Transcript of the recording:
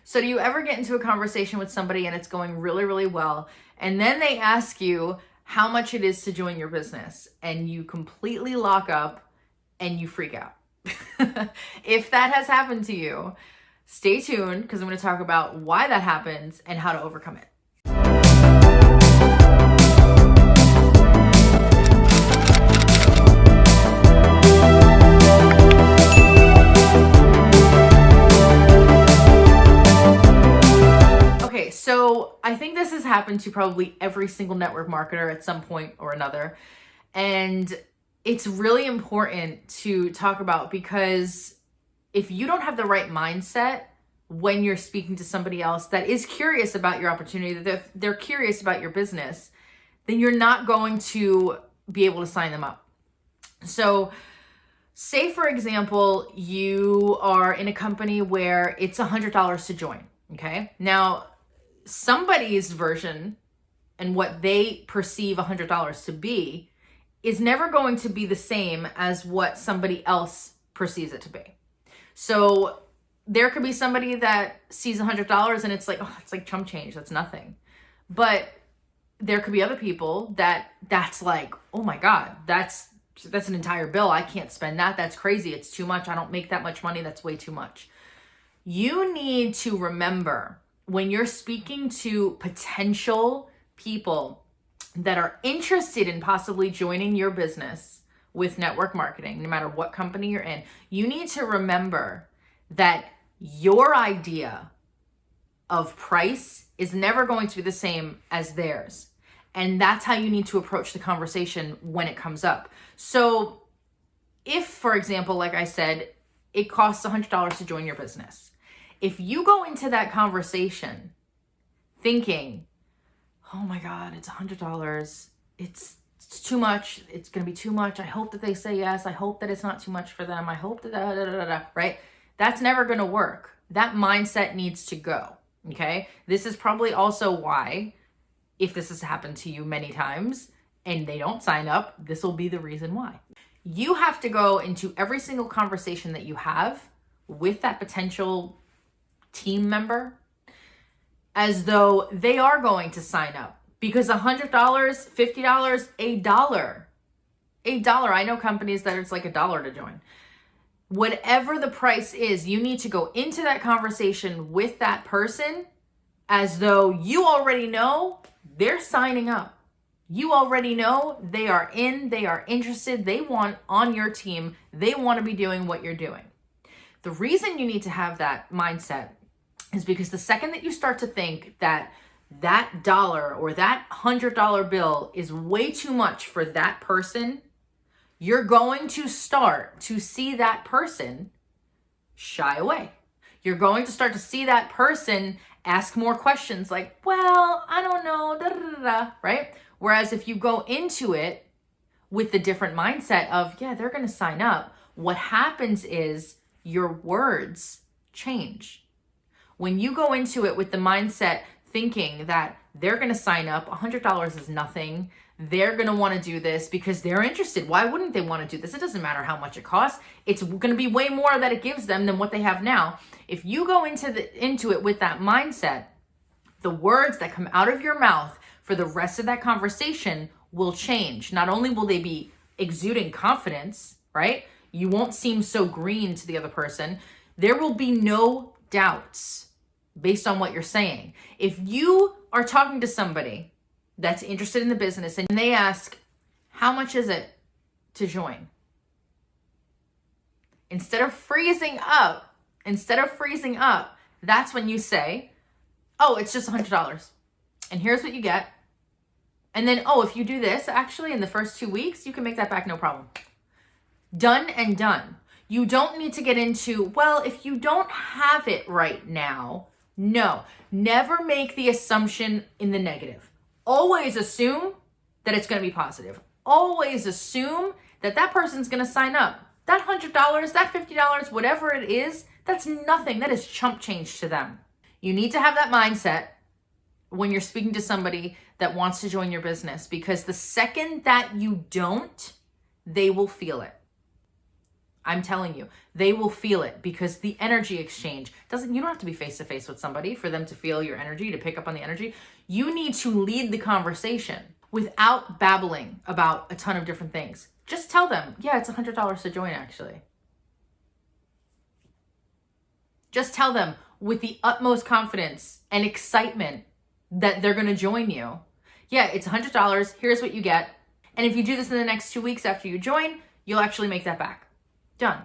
So do you ever get into a conversation with somebody and it's going really, really well, and then they ask you how much it is to join your business, and you completely lock up and you freak out? If that has happened to you, stay tuned, because I'm going to talk about why that happens and how to overcome it. Okay, so I think this has happened to probably every single network marketer at some point or another. And it's really important to talk about, because if you don't have the right mindset when you're speaking to somebody else that is curious about your opportunity, that they're curious about your business, then you're not going to be able to sign them up. So say, for example, you are in a company where it's $100 to join. Okay. Now, somebody's version and what they perceive $100 to be is never going to be the same as what somebody else perceives it to be. So there could be somebody that sees $100 and it's like, oh, it's like chump change. That's nothing. But there could be other people that's like, oh my God, that's an entire bill. I can't spend that. That's crazy. It's too much. I don't make that much money. That's way too much. You need to remember, when you're speaking to potential people that are interested in possibly joining your business with network marketing, no matter what company you're in, you need to remember that your idea of price is never going to be the same as theirs. And that's how you need to approach the conversation when it comes up. So if, for example, like I said, it costs $100 to join your business. If you go into that conversation thinking, oh my God, it's $100. It's too much. It's going to be too much. I hope that they say yes. I hope that it's not too much for them. I hope that right? That's never going to work. That mindset needs to go. Okay. This is probably also why, if this has happened to you many times and they don't sign up, this will be the reason why. You have to go into every single conversation that you have with that potential team member as though they are going to sign up, because $100, $50, a dollar. I know companies that it's like $1 to join. Whatever the price is, you need to go into that conversation with that person as though you already know they're signing up. You already know they are in, they are interested, they want on your team, they want to be doing what you're doing. The reason you need to have that mindset is because the second that you start to think that that dollar or that $100 bill is way too much for that person, you're going to start to see that person shy away. You're going to start to see that person ask more questions like, well, I don't know, right? Whereas if you go into it with the different mindset of, yeah, they're going to sign up, what happens is your words change. When you go into it with the mindset thinking that they're going to sign up, $100 is nothing, they're going to want to do this because they're interested. Why wouldn't they want to do this? It doesn't matter how much it costs. It's going to be way more that it gives them than what they have now. If you go into it with that mindset, the words that come out of your mouth for the rest of that conversation will change. Not only will they be exuding confidence, right? You won't seem so green to the other person. There will be no doubts based on what you're saying. If you are talking to somebody that's interested in the business and they ask, how much is it to join? Instead of freezing up, that's when you say, oh, it's just $100. And here's what you get. And then, oh, if you do this, actually in the first 2 weeks, you can make that back, no problem. Done and done. You don't need to get into, well, if you don't have it right now. No, never make the assumption in the negative. Always assume that it's going to be positive. Always assume that that person's going to sign up. That $100, that $50, whatever it is, that's nothing. That is chump change to them. You need to have that mindset when you're speaking to somebody that wants to join your business, because the second that you don't, they will feel it. I'm telling you, they will feel it because the energy exchange you don't have to be face to face with somebody for them to feel your energy, to pick up on the energy. You need to lead the conversation without babbling about a ton of different things. Just tell them, yeah, it's $100 to join actually. Just tell them with the utmost confidence and excitement that they're going to join you. Yeah, it's $100. Here's what you get. And if you do this in the next 2 weeks after you join, you'll actually make that back. Done.